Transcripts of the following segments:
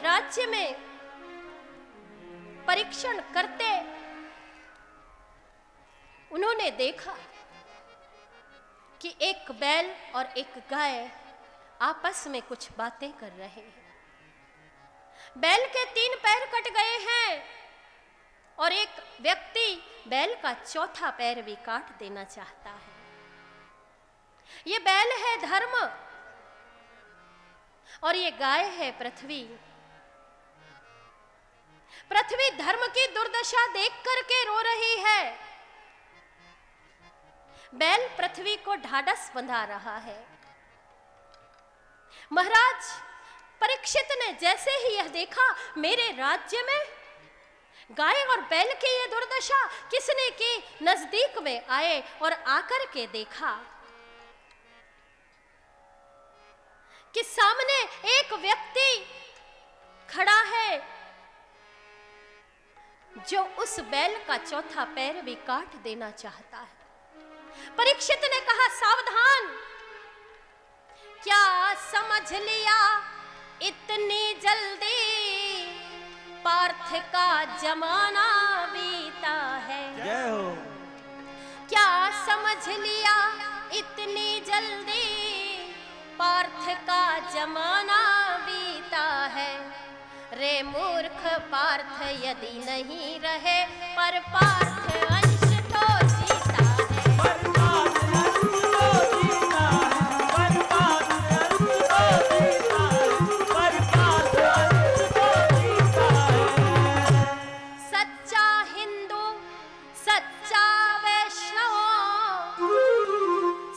राज्य में परीक्षण करते उन्होंने देखा कि एक बैल और एक गाय आपस में कुछ बातें कर रहे हैं। बैल के 3 पैर कट गए हैं और एक व्यक्ति बैल का चौथा पैर भी काट देना चाहता है। ये बैल है धर्म और ये गाय है पृथ्वी। पृथ्वी धर्म की दुर्दशा देख करके रो रही है। बैल पृथ्वी को ढाढ़स बंधा रहा है। महाराज परीक्षित ने जैसे ही यह देखा, मेरे राज्य में गाय और बैल की यह दुर्दशा किसने की, नजदीक में आए और आकर के देखा कि सामने एक व्यक्ति खड़ा है जो उस बैल का चौथा पैर भी काट देना चाहता है। परीक्षित ने कहा, सावधान, क्या समझ लिया इतनी जल्दी पार्थ का जमाना बीता है। जय हो। क्या समझ लिया इतनी जल्दी पार्थ का जमाना बीता है। रे मूर्ख पार्थ यदि नहीं रहे पर पार्थ अंश तो जीता है। पर पार्थ अंश तो जीता है। पर पार्थ अंश तो जीता है। पर पार्थ अंश तो जीता है। सच्चा हिंदू, सच्चा वैष्णव,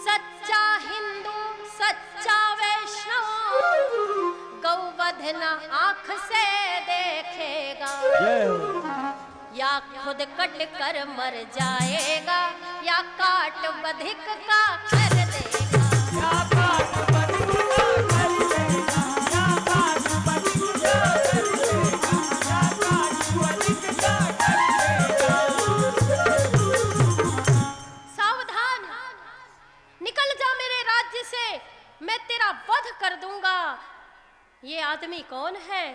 सच्चा हिंदू, सच्चा वैष्णव गौवध न आंख से देखेगा। जय हो। या खुद कट कर मर जाएगा या काट बधिक का कर देगा। या काट बधिक का कर देगा। या काट बधिक का कर देगा। या काट बधिक का कर देगा। सावधान, निकल जा मेरे राज्य से, मैं तेरा वध कर दूंगा। ये आदमी कौन है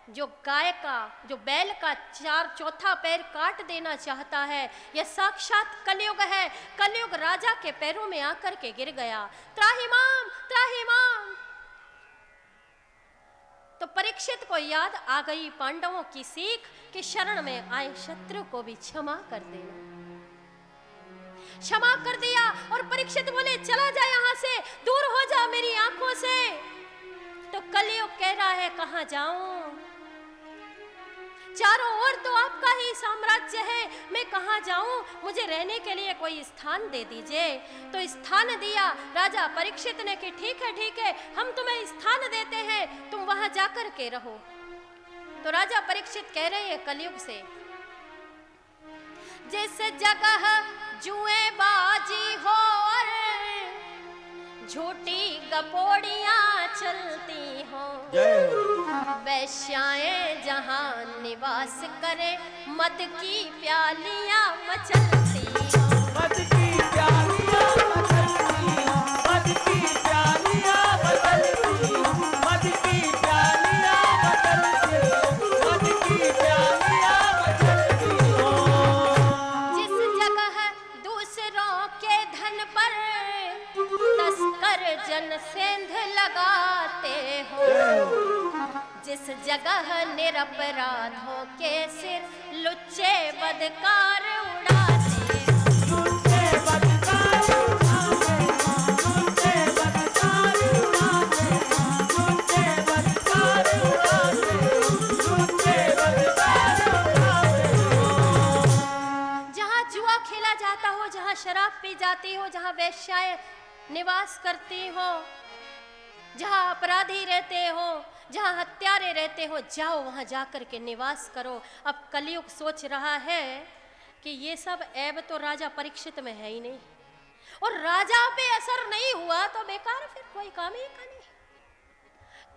जो गाय का, जो बैल का चौथा पैर काट देना चाहता है? यह साक्षात कलयुग है। कलयुग राजा के पैरों में आकर के गिर गया। त्राहिमाम, त्राहिमाम। तो परीक्षित को याद आ गई पांडवों की सीख कि शरण में आए शत्रु को भी क्षमा कर देना। क्षमा कर दिया और परीक्षित बोले, चला जा यहां से, दूर हो जा मेरी आंखों से। तो कलयुग कह रहा है, कहां जाऊं? चारों ओर तो आपका ही साम्राज्य है, मैं कहां जाऊं? मुझे रहने के लिए कोई स्थान दे दीजिए। तो स्थान दिया राजा परीक्षित ने कि ठीक है, हम तुम्हें स्थान देते हैं, तुम वहां जाकर के रहो। तो राजा परीक्षित कह रहे हैं कलयुग से, जिस जगह जुए बाजी हो और झूठी गपोड़ियां चलती हो, वैश्याएं जहां निवास करे, मद की प्यालियां मचलती हो। मद की प्यालियां मचलती हो। मद की प्यालियां मचलती हो। मद की प्यालियां मचलती हो। मद की प्यालियां मचलती हो। जिस जगह दूसरों के धन पर तस्कर जन सेंध लगाते हो, जिस जगह निरपराधों के सिर लुच्चे बदकार उड़ाते हो। लुच्चे बदकार उड़ाते हो। लुच्चे बदकार उड़ाते हो। लुच्चे बदकार उड़ाते हो। लुच्चे बदकार उड़ाते हो। जहाँ जुआ खेला जाता हो, जहाँ शराब पी जाती हो, जहाँ वेश्याएं निवास करती हो, जहाँ अपराधी रहते हो, जहाँ हत्यारे रहते हो, जाओ वहाँ जाकर के निवास करो। अब कलयुग सोच रहा है कि ये सब ऐब तो राजा परीक्षित में है ही नहीं, और राजा पे असर नहीं हुआ तो बेकार, फिर कोई काम ही का नहीं।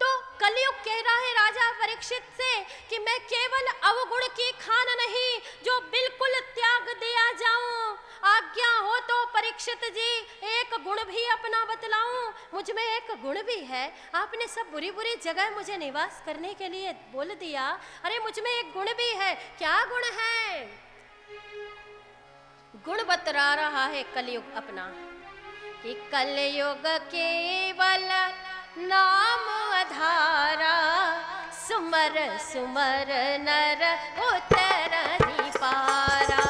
तो कलयुग कह रहा है राजा परीक्षित से कि मैं केवल अवगुण की खान नहीं, जो बिल्कुल त्याग दिया जाऊं, आग आज्ञा हो तो परीक्षित जी एक गुण भी अपना बतलाऊं। मुझ में एक गुण भी है। आपने सब बुरी बुरी जगह मुझे निवास करने के लिए बोल दिया, अरे मुझ में एक गुण भी है। क्या गुण है? गुण बतरा रहा है कलयुग अपना कि कलयुग केवल नाम आधारा, सुमर सुमर नर उतर ही पारा।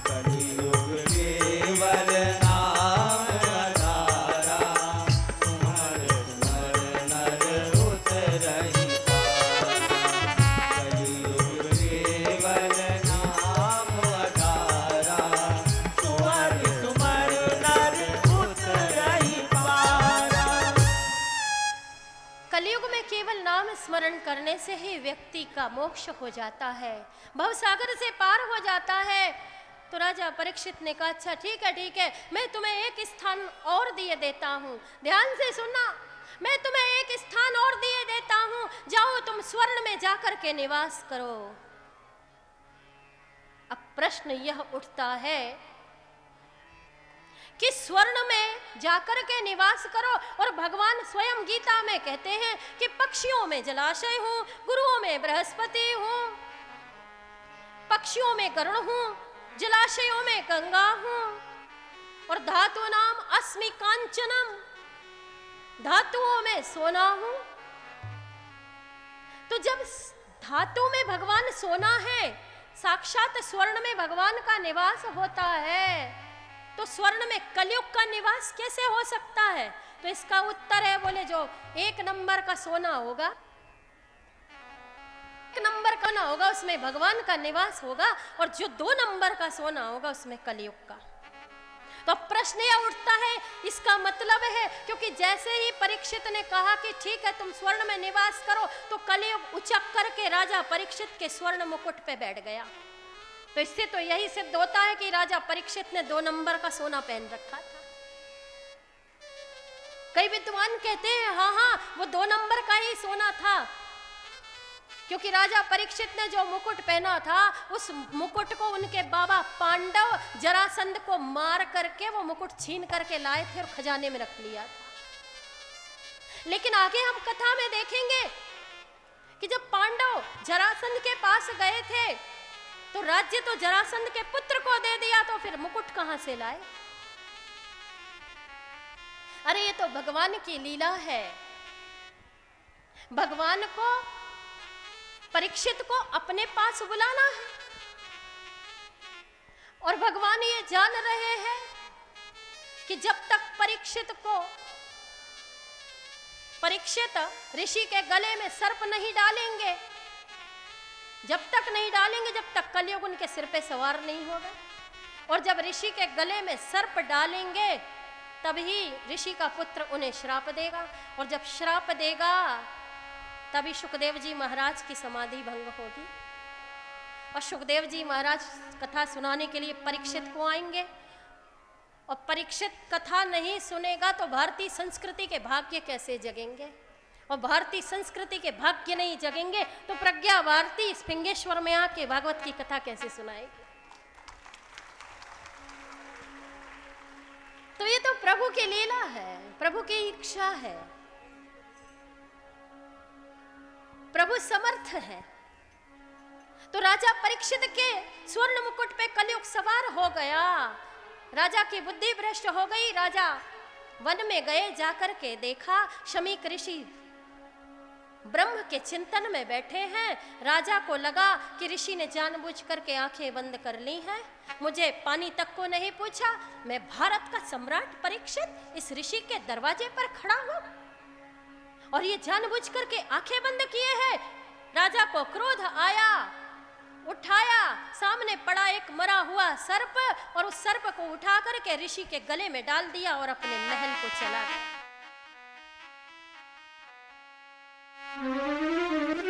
कलियुग केवल नाम आधारा, सुमर सुमर नर उतरहि पारा। कलियुग केवल नाम आधारा, सुमर सुमर नर उतरहि पारा। कलयुग में केवल नाम स्मरण करने से ही व्यक्ति का मोक्ष हो जाता है, भवसागर से पार हो जाता है। तो राजा परीक्षित ने कहा, अच्छा ठीक है, मैं तुम्हें एक स्थान और दिए देता हूँ। ध्यान से सुनना, मैं तुम्हें एक स्थान और दिए देता हूँ, जाओ तुम स्वर्ण में जाकर के निवास करो। अब प्रश्न यह उठता है कि स्वर्ण में जाकर के निवास करो, और भगवान स्वयं गीता में कहते हैं कि पक्षियों में जलाशय हूं, गुरुओं में बृहस्पति हूं, पक्षियों में गरुड़ हूं, जलाशयों में गंगा हूं, और धातु नाम अस्मि कांचनम, धातुओं में सोना हूं। तो जब धातु में भगवान सोना है, साक्षात स्वर्ण में भगवान का निवास होता है, तो स्वर्ण में कलयुग का निवास कैसे हो सकता है? तो इसका उत्तर है, बोले जो एक नंबर का सोना होगा, एक नंबर का ना होगा उसमें भगवान का निवास होगा, और जो 2 नंबर का सोना होगा उसमें कलयुग का। तो प्रश्न यह उठता है, इसका मतलब है, क्योंकि जैसे ही परीक्षित ने कहा कि ठीक है तुम स्वर्ण में निवास करो, तो कलयुग उचक करके राजा परीक्षित के स्वर्ण मुकुट पे बैठ गया। तो इससे तो यही सिद्ध होता है कि राजा परीक्षित ने 2 नंबर का सोना पहन रखा था। कई विद्वान कहते हैं हाँ वो 2 नंबर का ही सोना था, क्योंकि राजा परीक्षित ने जो मुकुट पहना था, उस मुकुट को उनके बाबा पांडव जरासंध को मार करके वो मुकुट छीन करके लाए थे और खजाने में रख लिया था। लेकिन आगे हम कथा में देखेंगे कि जब पांडव जरासंध के पास गए थे, तो राज्य तो जरासंध के पुत्र को दे दिया, तो फिर मुकुट कहां से लाए? अरे ये तो भगवान की लीला है। भगवान को परीक्षित को अपने पास बुलाना है, और भगवान ये जान रहे हैं कि जब तक परीक्षित ऋषि के गले में सर्प नहीं डालेंगे, जब तक नहीं डालेंगे, जब तक कलयुग उनके सिर पे सवार नहीं होगा। और जब ऋषि के गले में सर्प डालेंगे, तभी ऋषि का पुत्र उन्हें श्राप देगा, और जब श्राप देगा तभी सुखदेव जी महाराज की समाधि भंग होगी। और सुखदेव जी महाराज कथा सुनाने के लिए परीक्षित को आएंगे, और परीक्षित कथा नहीं सुनेगा तो भारतीय संस्कृति के भाग्य कैसे जगेंगे? और भारतीय संस्कृति के भाग्य नहीं जगेंगे तो प्रज्ञा भारती स्फिंगेश्वर में आके भागवत की कथा कैसे सुनाएगी? तो ये तो प्रभु की लीला है, प्रभु की इच्छा है, प्रभु समर्थ है। तो राजा परीक्षित के स्वर्ण मुकुट पे कलयुग सवार हो गया, राजा की बुद्धि भ्रष्ट हो गई। राजा वन में गए, जाकर के देखा शमीक ऋषि ब्रह्म के चिंतन में बैठे हैं। राजा को लगा कि ऋषि ने जानबूझ करके आंखें बंद कर ली हैं, मुझे पानी तक को नहीं पूछा। मैं भारत का सम्राट परीक्षित इस ऋषि के दरवाजे पर खड़ा हूं और ये जानबूझ करके आंखें बंद किए हैं। राजा को क्रोध आया, उठाया, सामने पड़ा एक मरा हुआ सर्प, और उस सर्प को उठा करके ऋषि के गले में डाल दिया और अपने महल को चला गया।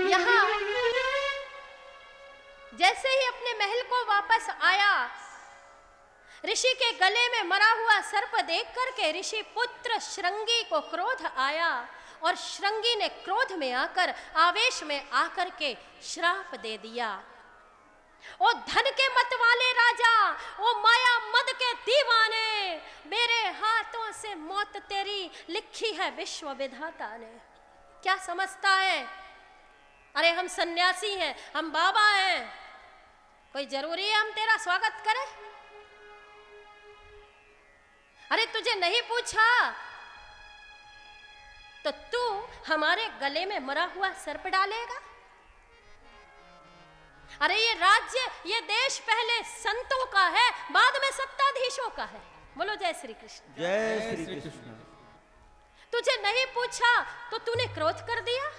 यहाँ जैसे ही अपने महल को वापस आया, ऋषि के गले में मरा हुआ सर्प देख करके ऋषि पुत्र श्रृंगी को क्रोध आया, और श्रृंगी ने क्रोध में आकर, आवेश में आकर के श्राप दे दिया। ओ धन के मत वाले राजा, ओ माया मद के दीवाने, मेरे हाथों से मौत तेरी लिखी है विश्व विधाता ने। क्या समझता है? अरे हम सन्यासी हैं, हम बाबा हैं, कोई जरूरी है हम तेरा स्वागत करें? अरे तुझे नहीं पूछा तो तू हमारे गले में मरा हुआ सर्प डालेगा? अरे ये राज्य, ये देश पहले संतों का है, बाद में सत्ताधीशों का है। बोलो जय श्री कृष्ण। जय श्री कृष्ण। तुझे नहीं पूछा तो तूने क्रोध कर दिया।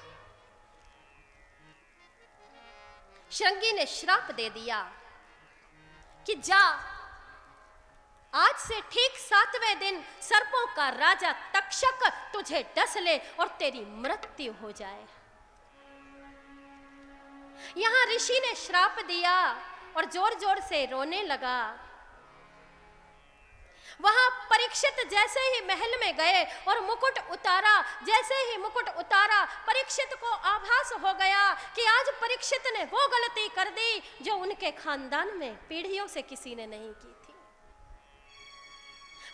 श्रृंगी ने श्राप दे दिया कि जा, आज से ठीक 7वें दिन सर्पों का राजा तक्षक तुझे डस ले और तेरी मृत्यु हो जाए। यहां ऋषि ने श्राप दिया और जोर जोर से रोने लगा। वहां परीक्षित जैसे ही महल में गए और मुकुट उतारा, जैसे ही मुकुट उतारा, परीक्षित को आभास हो गया कि आज परीक्षित ने वो गलती कर दी जो उनके खानदान में पीढ़ियों से किसी ने नहीं की थी।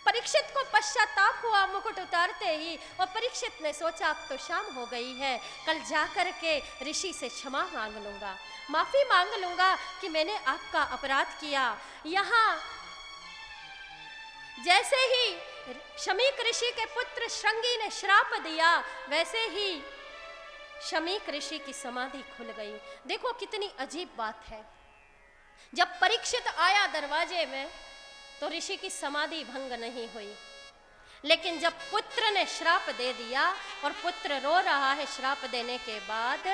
परीक्षित को पश्चाताप हुआ मुकुट उतारते ही, और परीक्षित ने सोचा अब तो शाम हो गई है, कल जाकर के ऋषि से क्षमा मांग लूंगा, माफी मांग लूंगा कि मैंने आपका अपराध किया। यहाँ जैसे ही शमीक ऋषि के पुत्र श्रृंगी ने श्राप दिया, वैसे ही शमीक ऋषि की समाधि खुल गई। देखो कितनी अजीब बात है। जब परीक्षित आया दरवाजे में तो ऋषि की समाधि भंग नहीं हुई, लेकिन जब पुत्र ने श्राप दे दिया और पुत्र रो रहा है श्राप देने के बाद,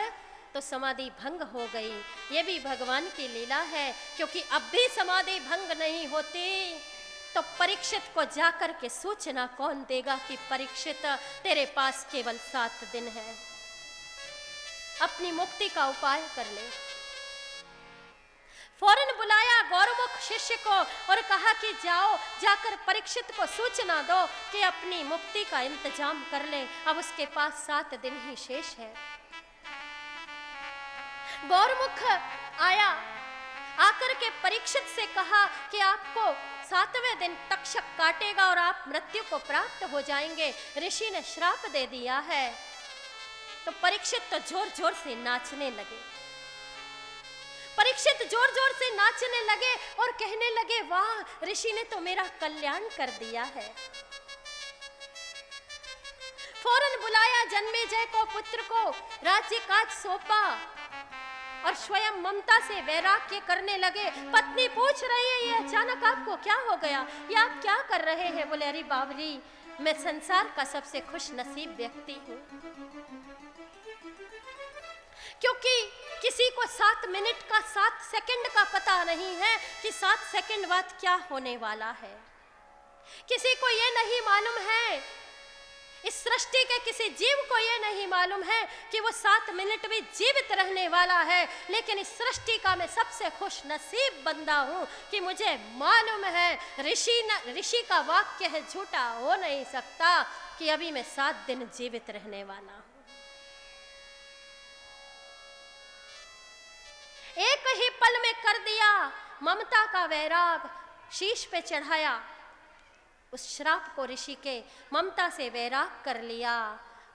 तो समाधि भंग हो गई। ये भी भगवान की लीला है, क्योंकि अब भी समाधि भंग नहीं होती तो परीक्षित को जाकर के सूचना कौन देगा कि परीक्षित तेरे पास केवल 7 दिन है, अपनी मुक्ति का उपाय कर ले। फौरन बुलाया गौरमुख शिष्य को और कहा कि जाओ, जाकर परीक्षित को सूचना दो कि अपनी मुक्ति का इंतजाम कर ले, अब उसके पास 7 दिन ही शेष है। गौरमुख आया, आकर के परीक्षित से कहा कि आपको 7वें दिन तक्षक काटेगा और आप मृत्यु को प्राप्त हो जाएंगे, ऋषि ने श्राप दे दिया है। तो परीक्षित तो जोर जोर से नाचने लगे। परीक्षित जोर जोर से नाचने लगे और कहने लगे, वाह, ऋषि ने तो मेरा कल्याण कर दिया है। फौरन बुलाया जन्मेजय को, पुत्र को राज्य काज सौंपा और स्वयं ममता से वैराग्य करने लगे। पत्नी पूछ रही है, ये अचानक आपको क्या हो गया, ये आप क्या कर रहे हैं? बोले, अरे बाबरी, मैं संसार का सबसे खुश नसीब व्यक्ति हूँ, क्योंकि किसी को 7 मिनट का 7 सेकंड का पता नहीं है कि 7 सेकंड बाद क्या होने वाला है। किसी को ये नहीं मालूम है, इस सृष्टि के किसी जीव को ये नहीं मालूम है कि वो 7 मिनट भी जीवित रहने वाला है। लेकिन इस सृष्टि का मैं सबसे खुश नसीब बंदा हूं कि मुझे मालूम है ऋषि का वाक्य है, झूठा हो नहीं सकता, कि अभी मैं 7 दिन जीवित रहने वाला हूं। एक ही पल में कर दिया, ममता का वैराग शीश पे चढ़ाया, उस श्राप को ऋषि के ममता से वैराग कर लिया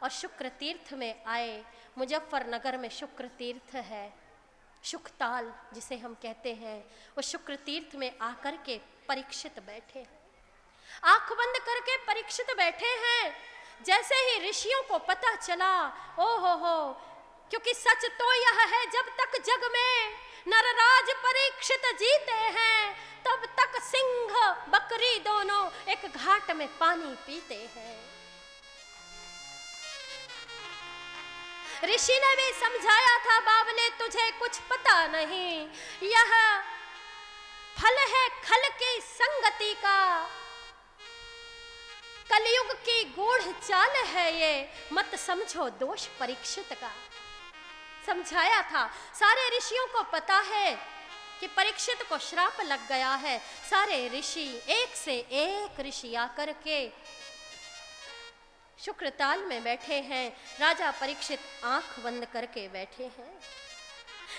और शुक्र तीर्थ में आए। मुजफ्फरनगर में शुक्र तीर्थ है, शुकताल जिसे हम कहते हैं, वो शुक्र तीर्थ में आकर के परीक्षित बैठे, आंख बंद करके परीक्षित बैठे हैं। जैसे ही ऋषियों को पता चला, ओ हो, क्योंकि सच तो यह है, जब तक जग में नरराज परीक्षित जीते हैं, तब तक सिंह बकरी दोनों एक घाट में पानी पीते हैं। ऋषि ने भी समझाया था, बावले तुझे कुछ पता नहीं, यह फल है खल की संगति का, कलयुग की गूढ़ चाल है ये, मत समझो दोष परीक्षित का। समझाया था। सारे ऋषियों को पता है कि परीक्षित को श्राप लग गया है। सारे ऋषि, एक से एक ऋषि आकर के शुक्रताल में बैठे हैं। राजा परीक्षित आंख बंद करके बैठे हैं।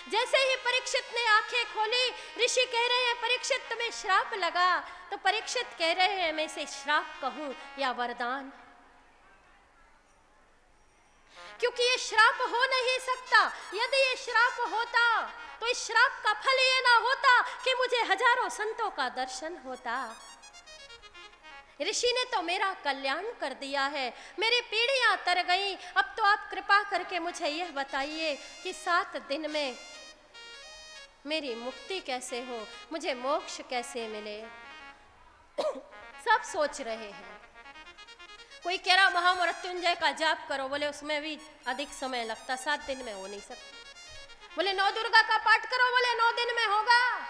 जैसे ही परीक्षित ने आंखें खोली, ऋषि कह रहे हैं परीक्षित तुम्हें श्राप लगा। तो परीक्षित कह रहे हैं मैं इसे श्राप कहूं या वरदान, क्योंकि ये श्राप हो नहीं सकता। यदि ये श्राप होता तो इस श्राप का फल ये ना होता कि मुझे हजारों संतों का दर्शन होता। ऋषि ने तो मेरा कल्याण कर दिया है, मेरी पीढ़ियां तर गई। अब तो आप कृपा करके मुझे यह बताइए कि 7 दिन में मेरी मुक्ति कैसे हो, मुझे मोक्ष कैसे मिले। सब सोच रहे हैं। कोई कह रहा महामृत्युंजय का जाप करो, बोले उसमें भी अधिक समय लगता, 7 दिन में हो नहीं सकता। बोले 9 दुर्गा का पाठ करो, बोले 9 दिन में होगा।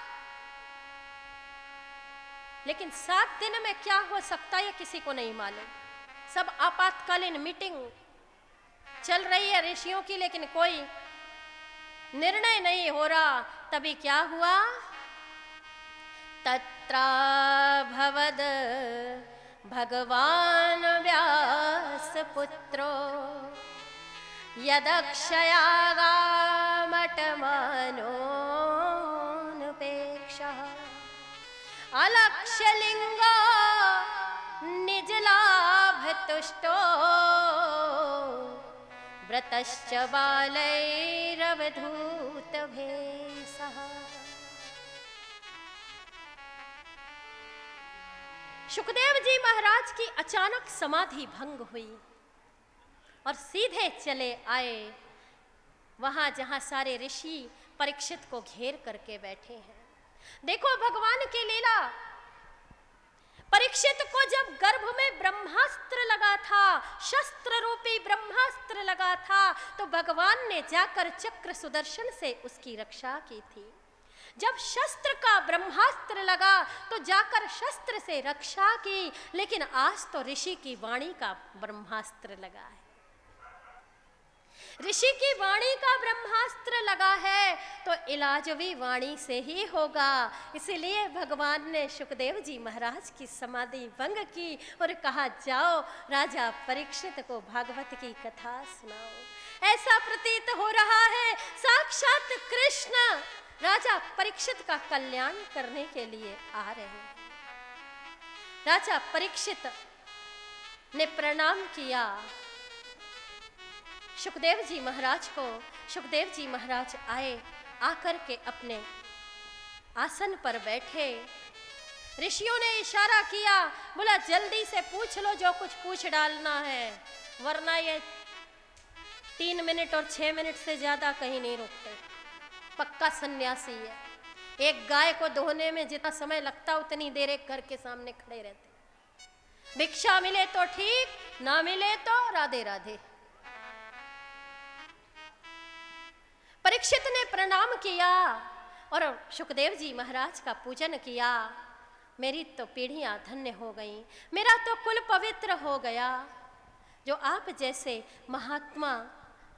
लेकिन 7 दिन में क्या हो सकता है किसी को नहीं मालूम। सब आपातकालीन मीटिंग चल रही है ऋषियों की, लेकिन कोई निर्णय नहीं हो रहा। तभी क्या हुआ, तत्राभवद भगवान व्यास पुत्रो यदक्षयागामटमानोऽनुपेक्षः अलक्ष्यलिंगो निजलाभतुष्टो व्रतश्च बालैरवधूतभेषः। सुखदेव जी महाराज की अचानक समाधि भंग हुई और सीधे चले आए वहां जहां सारे ऋषि परीक्षित को घेर करके बैठे हैं। देखो भगवान की लीला। परीक्षित को जब गर्भ में ब्रह्मास्त्र लगा था, शस्त्र रूपी ब्रह्मास्त्र लगा था, तो भगवान ने जाकर चक्र सुदर्शन से उसकी रक्षा की थी। जब शस्त्र का ब्रह्मास्त्र लगा तो जाकर शस्त्र से रक्षा की। लेकिन आज तो ऋषि की वाणी का ब्रह्मास्त्र लगा है। ऋषि की वाणी का ब्रह्मास्त्र लगा है तो इलाज भी वाणी से ही होगा। इसीलिए भगवान ने सुखदेव जी महाराज की समाधि भंग की और कहा जाओ राजा परीक्षित को भागवत की कथा सुनाओ। ऐसा प्रतीत हो रहा है साक्षात कृष्ण राजा परीक्षित का कल्याण करने के लिए आ रहे हैं। राजा परीक्षित ने प्रणाम किया सुखदेव जी महाराज को। सुखदेव जी महाराज आए, आकर के अपने आसन पर बैठे। ऋषियों ने इशारा किया, बोला जल्दी से पूछ लो जो कुछ पूछ डालना है, वरना ये 3 मिनट और 6 मिनट से ज्यादा कहीं नहीं रुकते। पक्का सन्यासी है। एक गाय को धोने में जितना समय लगता उतनी देर एक घर के सामने खड़े रहते। भिक्षा मिले तो ठीक, ना मिले तो राधे राधे। परीक्षित ने प्रणाम किया और सुखदेव जी महाराज का पूजन किया। मेरी तो पीढ़ियां धन्य हो गई, मेरा तो कुल पवित्र हो गया। जो आप जैसे महात्मा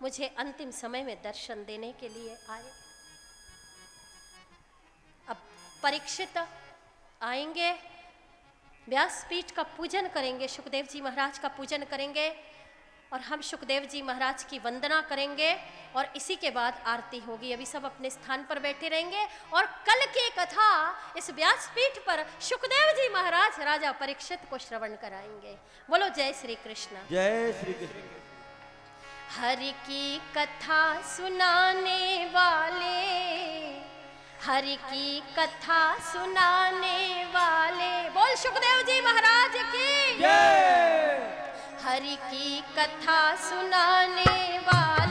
मुझे अंतिम समय में दर्शन देने के लिए आए। अब परीक्षित आएंगे, व्यासपीठ का पूजन करेंगे, सुखदेव जी महाराज का पूजन करेंगे और हम सुखदेव जी महाराज की वंदना करेंगे और इसी के बाद आरती होगी। अभी सब अपने स्थान पर बैठे रहेंगे और कल की कथा इस व्यासपीठ पर सुखदेव जी महाराज राजा परीक्षित को श्रवण कराएंगे। बोलो जय श्री कृष्ण। जय श्री कृष्ण। हरि की कथा सुनाने वाले, हरि की कथा सुनाने वाले, बोल सुखदेव जी महाराज की जय। हरि की कथा सुनाने वाले